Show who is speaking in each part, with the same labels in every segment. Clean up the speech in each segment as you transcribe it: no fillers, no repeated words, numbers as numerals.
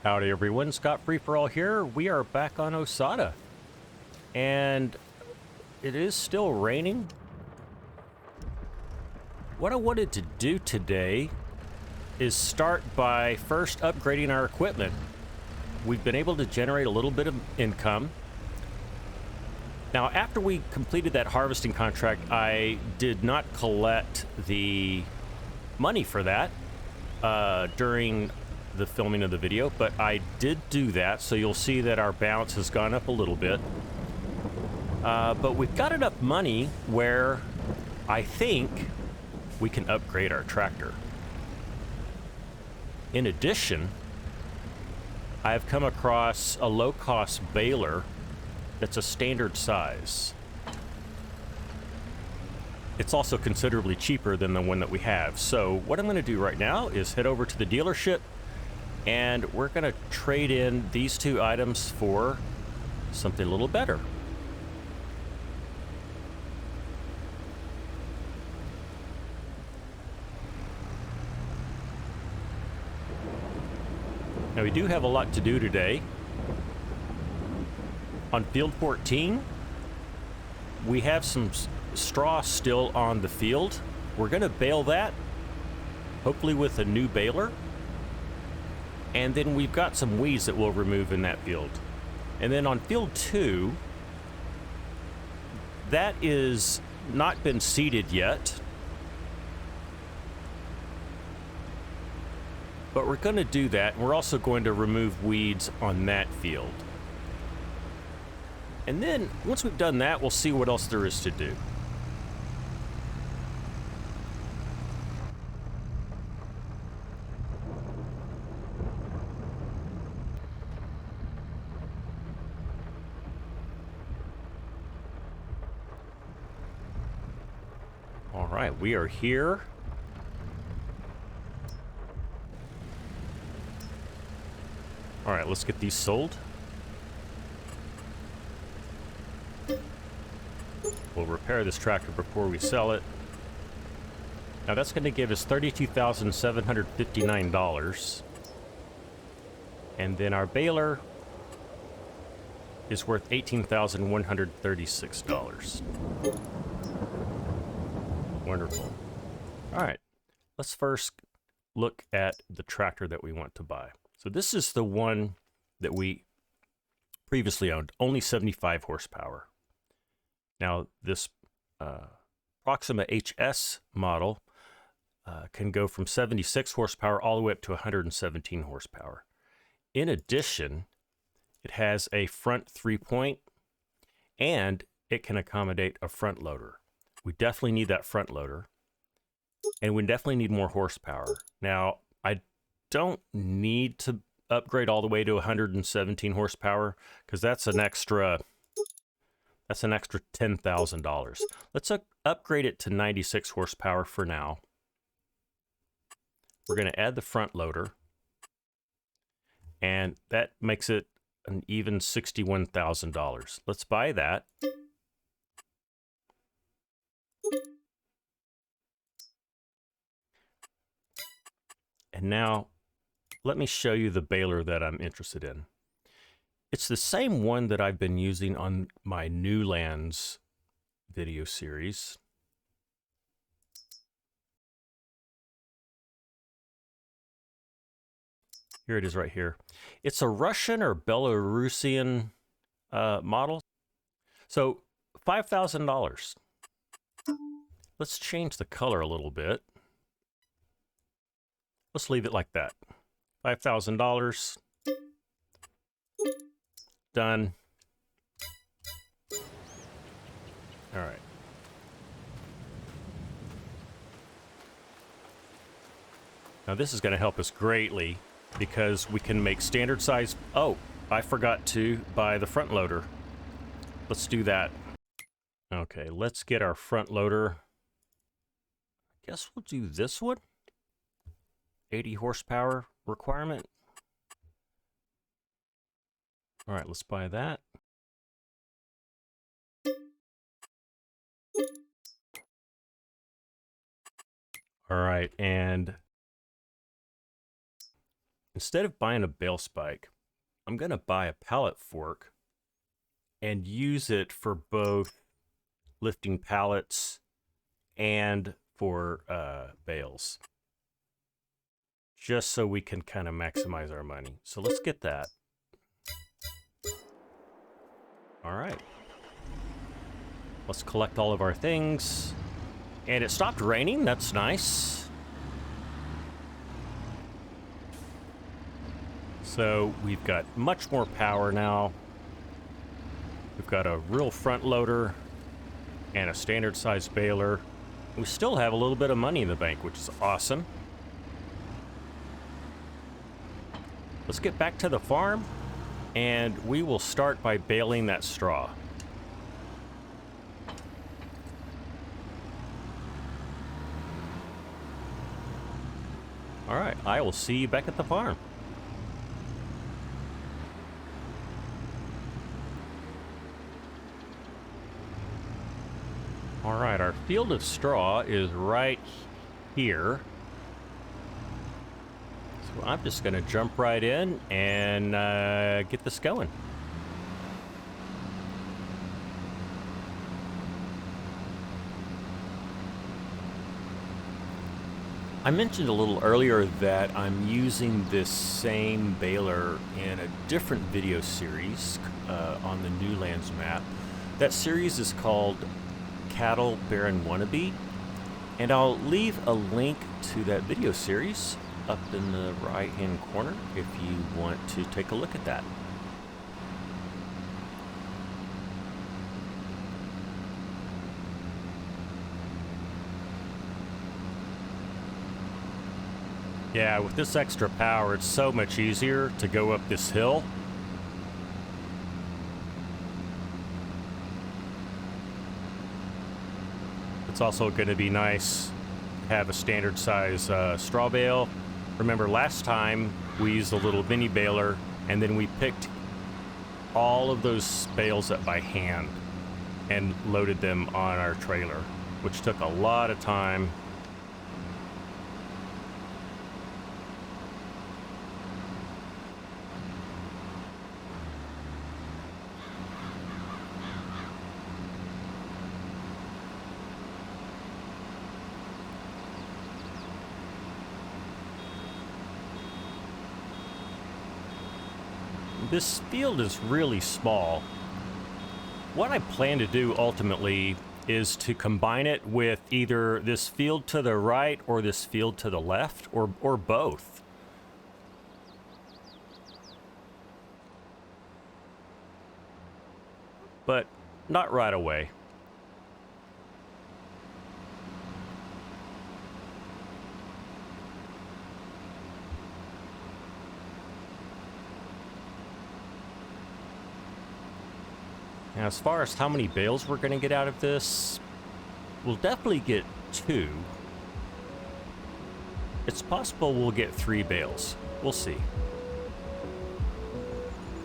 Speaker 1: Howdy everyone, Scott Free For All here. We are back on Osada. And it is still raining. What I wanted to do today is start by first upgrading our equipment. We've been able to generate a little bit of income. Now, after we completed that harvesting contract, I did not collect the money for that during the filming of the video, but I did do that, so you'll see that our balance has gone up a little bit. But we've got enough money where I think we can upgrade our tractor. In addition, I've come across a low-cost baler that's a standard size. It's also considerably cheaper than the one that we have. So what I'm going to do right now is head over to the dealership, and we're going to trade in these two items for something a little better. Now, we do have a lot to do today. On field 14, we have some straw still on the field. We're going to bale that, hopefully with a new baler. And then we've got some weeds that we'll remove in that field. And then on field 2, that is not been seeded yet. But we're going to do that. We're also going to remove weeds on that field. And then once we've done that, we'll see what else there is to do. All right, we are here. All right, let's get these sold. We'll repair this tractor before we sell it. Now that's going to give us $32,759. And then our baler is worth $18,136. Wonderful. All right, let's first look at the tractor that we want to buy. So this is the one that we previously owned, only 75 horsepower. Now this Proxima HS model can go from 76 horsepower all the way up to 117 horsepower. In addition, it has a front 3-point and it can accommodate a front loader. We definitely need that front loader, and we definitely need more horsepower. Now, I don't need to upgrade all the way to 117 horsepower because that's an extra $10,000. Let's upgrade it to 96 horsepower for now. We're going to add the front loader, and that makes it an even $61,000. Let's buy that. And now, let me show you the baler that I'm interested in. It's the same one that I've been using on my New Lands video series. Here it is right here. It's a Russian or Belarusian model. So, $5,000. Let's change the color a little bit. Let's leave it like that. $5,000. Done. All right. Now this is going to help us greatly because we can make standard size. Oh, I forgot to buy the front loader. Let's do that. Okay, let's get our front loader. I guess we'll do this one. 80 horsepower requirement. All right, let's buy that. All right, and instead of buying a bale spike, I'm going to buy a pallet fork and use it for both lifting pallets and for bales, just so we can kind of maximize our money. So let's get that. All right. Let's collect all of our things. And it stopped raining. That's nice. So we've got much more power now. We've got a real front loader and a standard size baler. We still have a little bit of money in the bank, which is awesome. Let's get back to the farm, and we will start by baling that straw. All right, I will see you back at the farm. All right, our field of straw is right here. So I'm just going to jump right in and get this going. I mentioned a little earlier that I'm using this same baler in a different video series on the New Lands map. That series is called Cattle Baron Wannabe, and I'll leave a link to that video series up in the right hand corner if you want to take a look at that. Yeah, with this extra power, it's so much easier to go up this hill. It's also going to be nice to have a standard size straw bale. Remember last time we used a little mini baler and then we picked all of those bales up by hand and loaded them on our trailer, which took a lot of time. This field is really small. What I plan to do ultimately is to combine it with either this field to the right or this field to the left, or both. But not right away. Now, as far as how many bales we're going to get out of this, we'll definitely get 2. It's possible we'll get 3 bales. We'll see.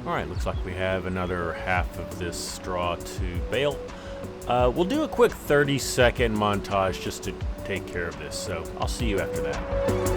Speaker 1: All right, looks like we have another half of this straw to bale. We'll do a quick 30-second montage just to take care of this, so I'll see you after that.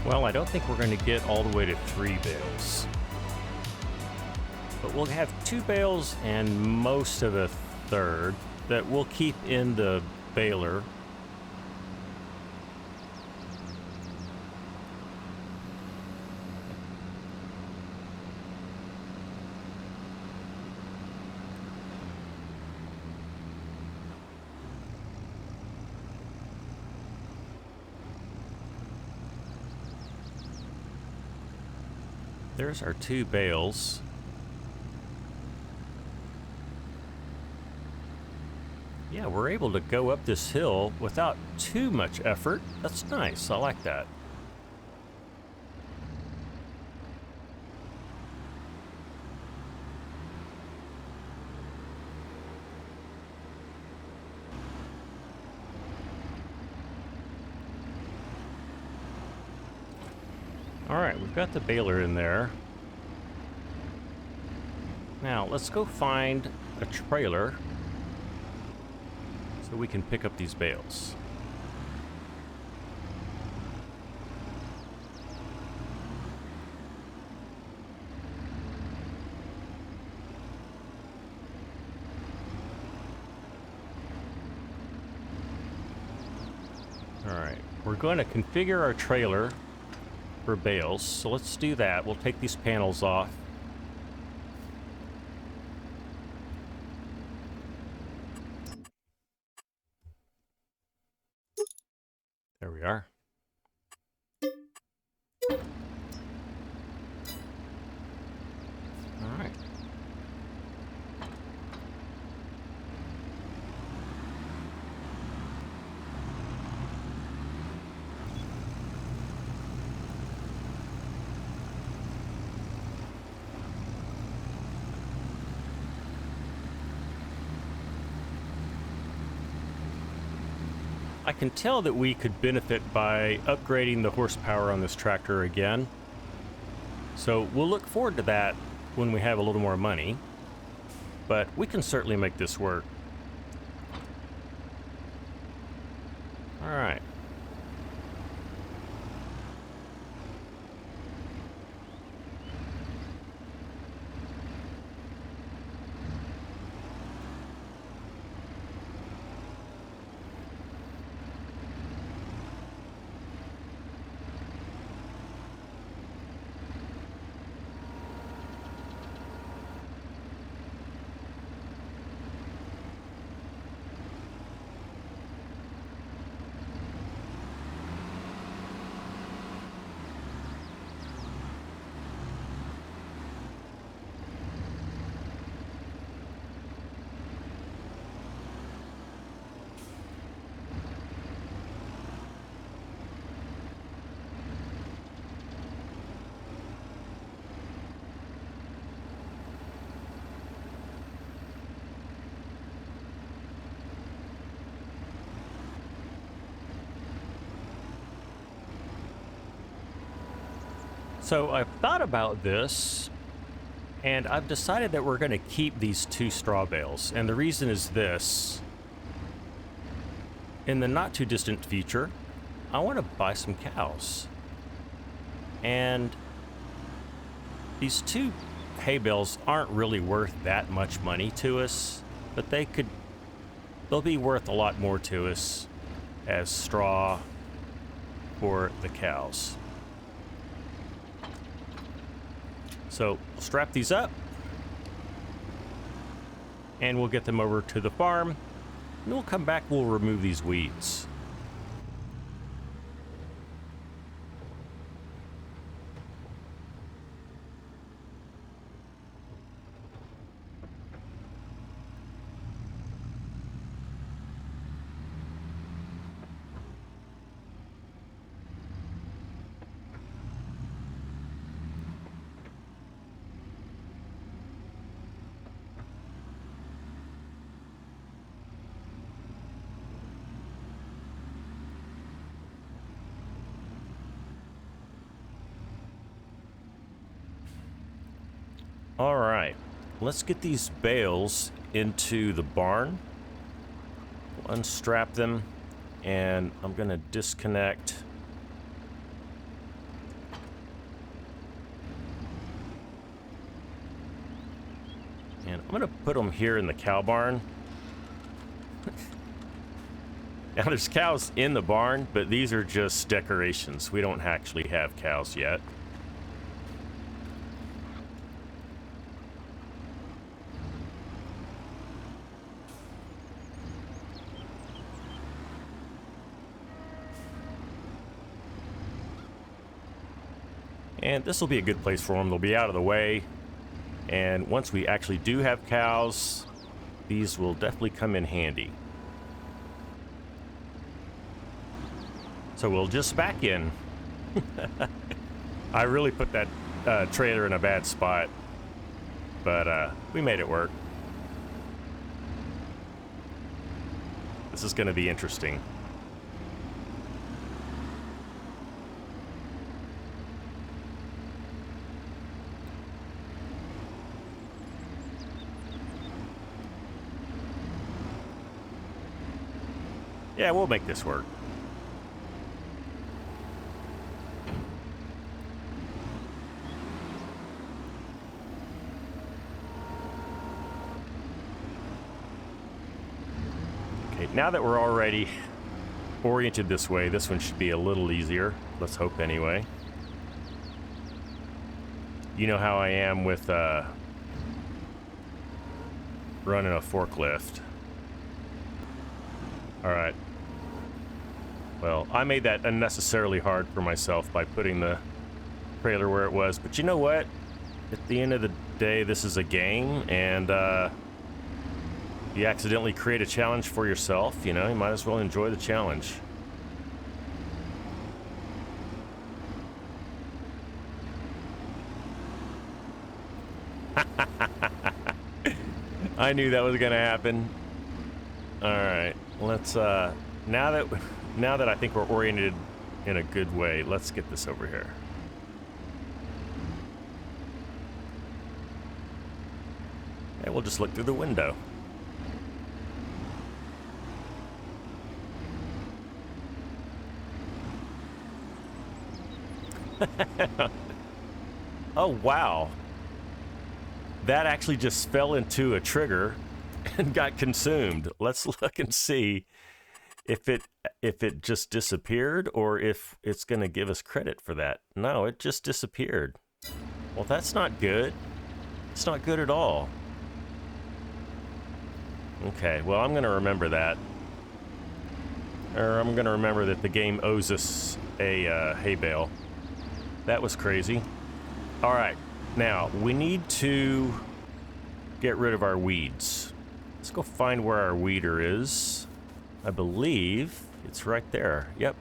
Speaker 1: Well, I don't think we're going to get all the way to 3 bales. But we'll have 2 bales and most of a third that we'll keep in the baler. there's our 2 bales. Yeah, we're able to go up this hill without too much effort. That's nice. I like that. All right, we've got the baler in there. Now, let's go find a trailer so we can pick up these bales. All right, we're going to configure our trailer for bales, so let's do that. We'll take these panels off. There we are. All right. I can tell that we could benefit by upgrading the horsepower on this tractor again. So we'll look forward to that when we have a little more money. But we can certainly make this work. All right. So I've thought about this, and I've decided that we're going to keep these 2 straw bales. And the reason is this. In the not too distant future, I want to buy some cows. And these 2 hay bales aren't really worth that much money to us, but they'll be worth a lot more to us as straw for the cows. So we'll strap these up and we'll get them over to the farm, and we'll come back, we'll remove these weeds. All right, let's get these bales into the barn. We'll unstrap them, and I'm gonna disconnect. And I'm gonna put them here in the cow barn. Now there's cows in the barn, but these are just decorations. We don't actually have cows yet. And this will be a good place for them. They'll be out of the way. And once we actually do have cows, these will definitely come in handy. So we'll just back in. I really put that trailer in a bad spot, but we made it work. This is going to be interesting. Yeah, we'll make this work. Okay, now that we're already oriented this way, this one should be a little easier. Let's hope anyway. You know how I am with running a forklift. All right. Well, I made that unnecessarily hard for myself by putting the trailer where it was. But you know what? At the end of the day, this is a game, and you accidentally create a challenge for yourself, you know, you might as well enjoy the challenge. I knew that was gonna happen. All right, let's now that I think we're oriented in a good way, let's get this over here. And we'll just look through the window. Oh, wow. That actually just fell into a trigger and got consumed. Let's look and see if it just disappeared or if it's going to give us credit for that. No, it just disappeared. Well, that's not good. It's not good at all. Okay, well, I'm going to remember that. Or I'm going to remember that the game owes us a hay bale. That was crazy. All right, now we need to get rid of our weeds. Let's go find where our weeder is. I believe it's right there. Yep.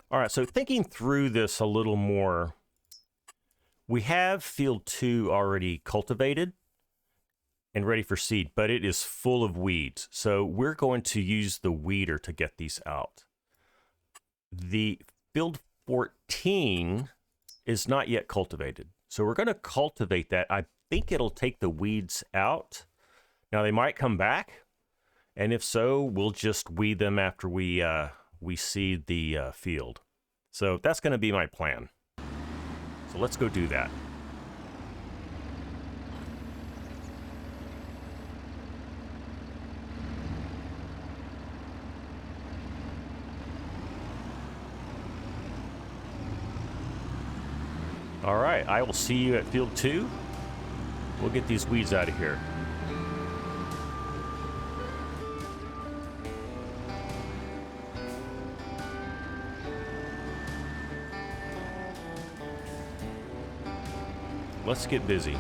Speaker 1: All right, so thinking through this a little more, we have field 2 already cultivated and ready for seed, but it is full of weeds. So we're going to use the weeder to get these out. The field 14 is not yet cultivated. So we're going to cultivate that. I think it'll take the weeds out. Now they might come back, and if so, we'll just weed them after we seed the field. So that's going to be my plan. So let's go do that. All right, I will see you at field 2. We'll get these weeds out of here. Let's get busy.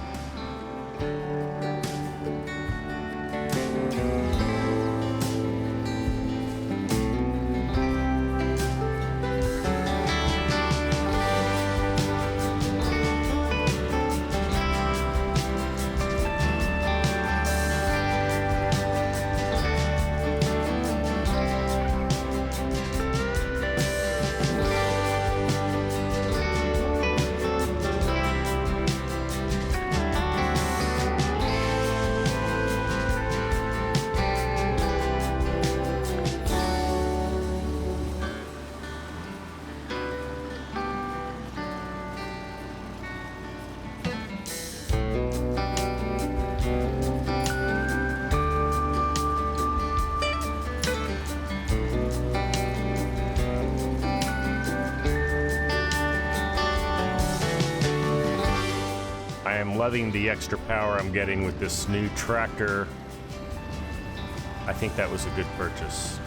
Speaker 1: I'm loving the extra power I'm getting with this new tractor. I think that was a good purchase.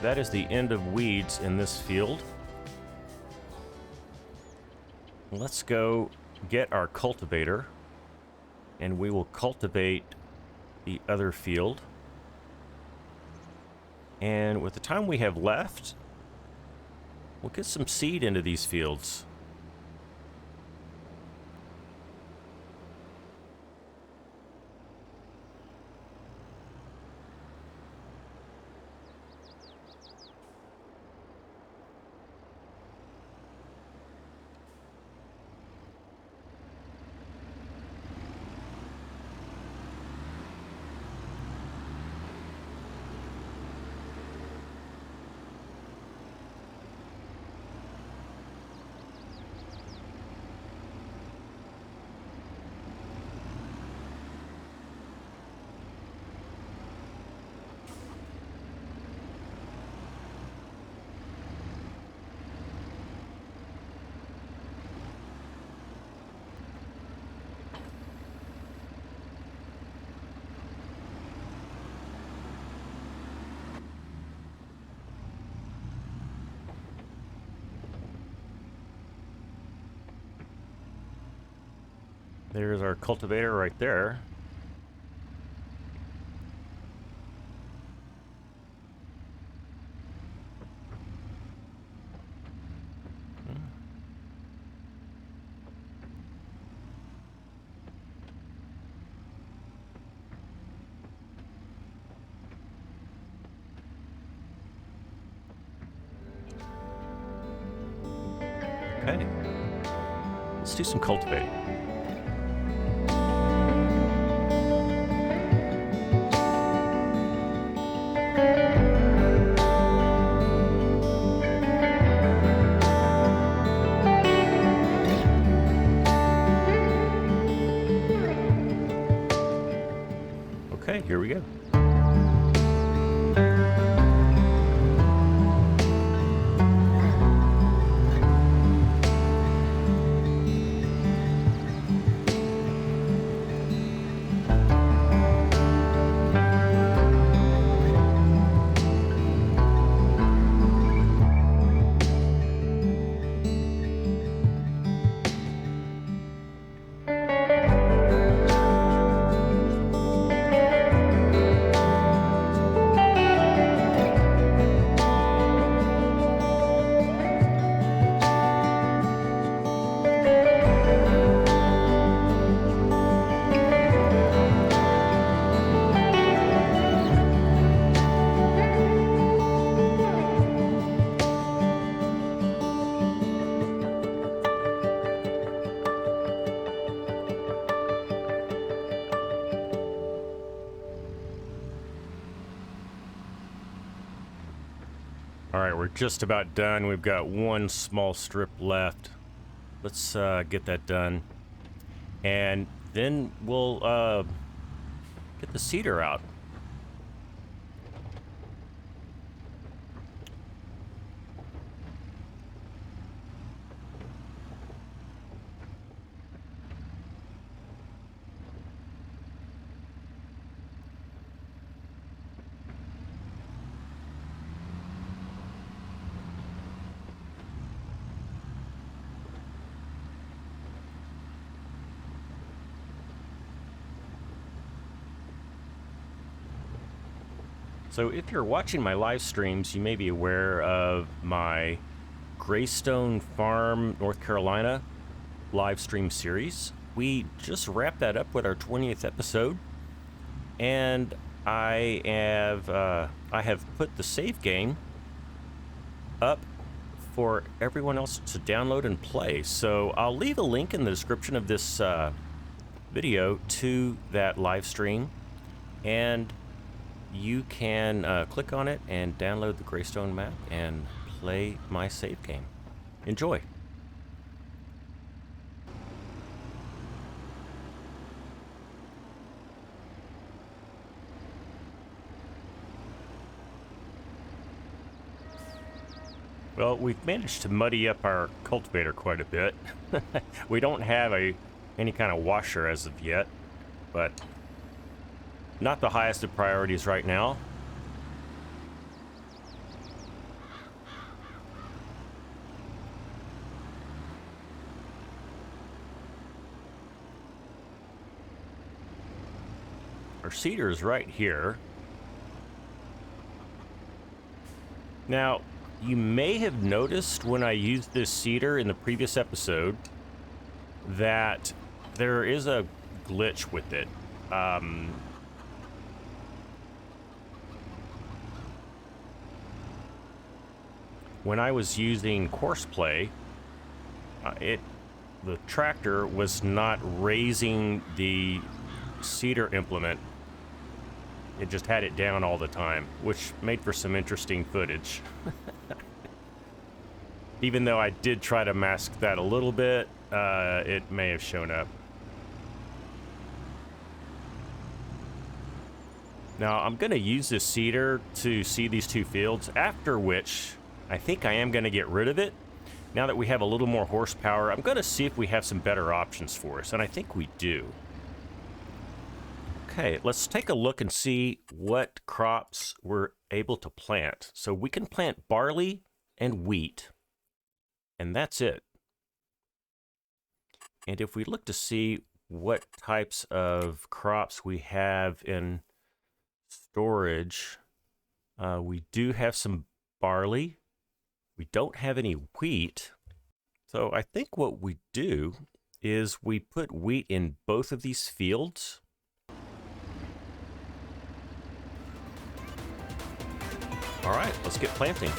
Speaker 1: that is the end of weeds in this field. Let's go get our cultivator, and we will cultivate the other field. And with the time we have left, we'll get some seed into these fields. There's our cultivator right there. Okay. Let's do some cultivating. Okay, here we go. All right, we're just about done. We've got one small strip left. Let's get that done. And then we'll get the seeder out. So if you're watching my live streams, you may be aware of my Greystone Farm, North Carolina live stream series. We just wrapped that up with our 20th episode, and I have put the save game up for everyone else to download and play. So I'll leave a link in the description of this video to that live stream, and you can click on it and download the Greystone map and play my save game. Enjoy. Well, we've managed to muddy up our cultivator quite a bit. We don't have any kind of washer as of yet, but not the highest of priorities right now. our seeder is right here. Now, you may have noticed when I used this seeder in the previous episode that there is a glitch with it. When I was using courseplay, the tractor was not raising the seeder implement. It just had it down all the time, which made for some interesting footage. Even though I did try to mask that a little bit, it may have shown up. Now, I'm going to use this seeder to see these two fields, after which I think I am going to get rid of it. Now that we have a little more horsepower, I'm going to see if we have some better options for us, and I think we do. Okay, let's take a look and see what crops we're able to plant. So we can plant barley and wheat, and that's it. And if we look to see what types of crops we have in storage, we do have some barley. We don't have any wheat. So I think what we do is we put wheat in both of these fields. All right, let's get planting.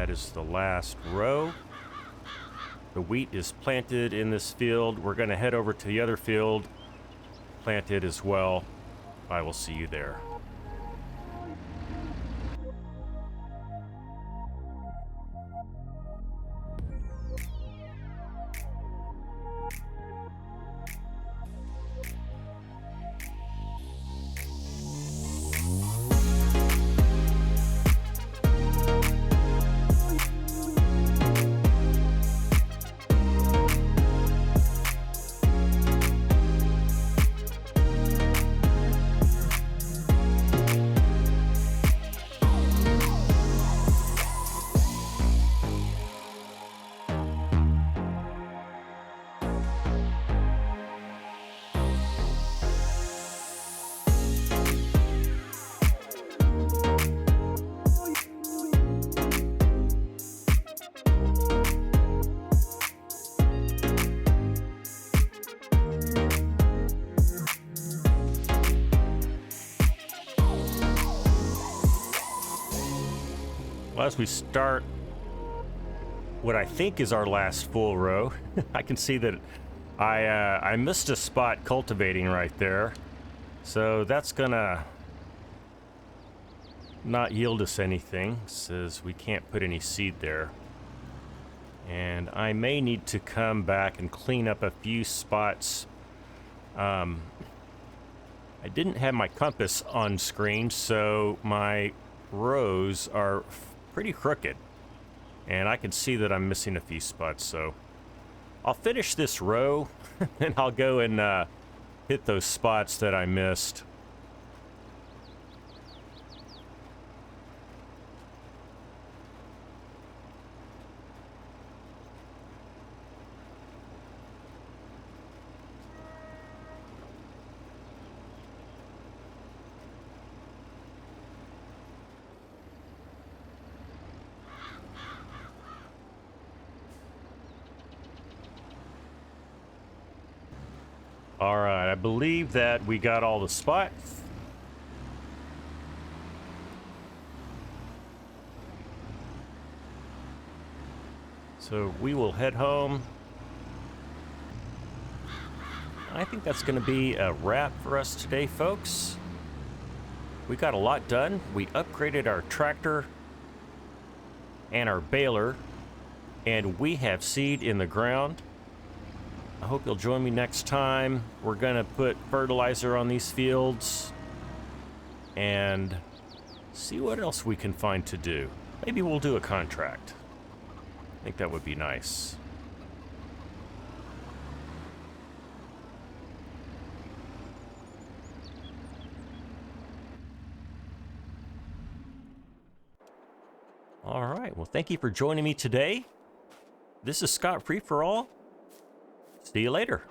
Speaker 1: Is the last row. The wheat is planted in this field. We're going to head over to the other field, plant it as well. I will see you there. Well, as we start what I think is our last full row, I can see that I missed a spot cultivating right there. So that's gonna not yield us anything. It says we can't put any seed there. And I may need to come back and clean up a few spots. I didn't have my compass on screen, so my rows are pretty crooked, and I can see that I'm missing a few spots. So I'll finish this row and I'll go and hit those spots that I missed. All right, I believe that we got all the spots. So we will head home. I think that's going to be a wrap for us today, folks. we got a lot done. We upgraded our tractor and our baler, and we have seed in the ground. I hope you'll join me next time. We're gonna put fertilizer on these fields and see what else we can find to do. Maybe we'll do a contract. I think that would be nice. All right, well, thank you for joining me today. This is Scott Free for All. See you later.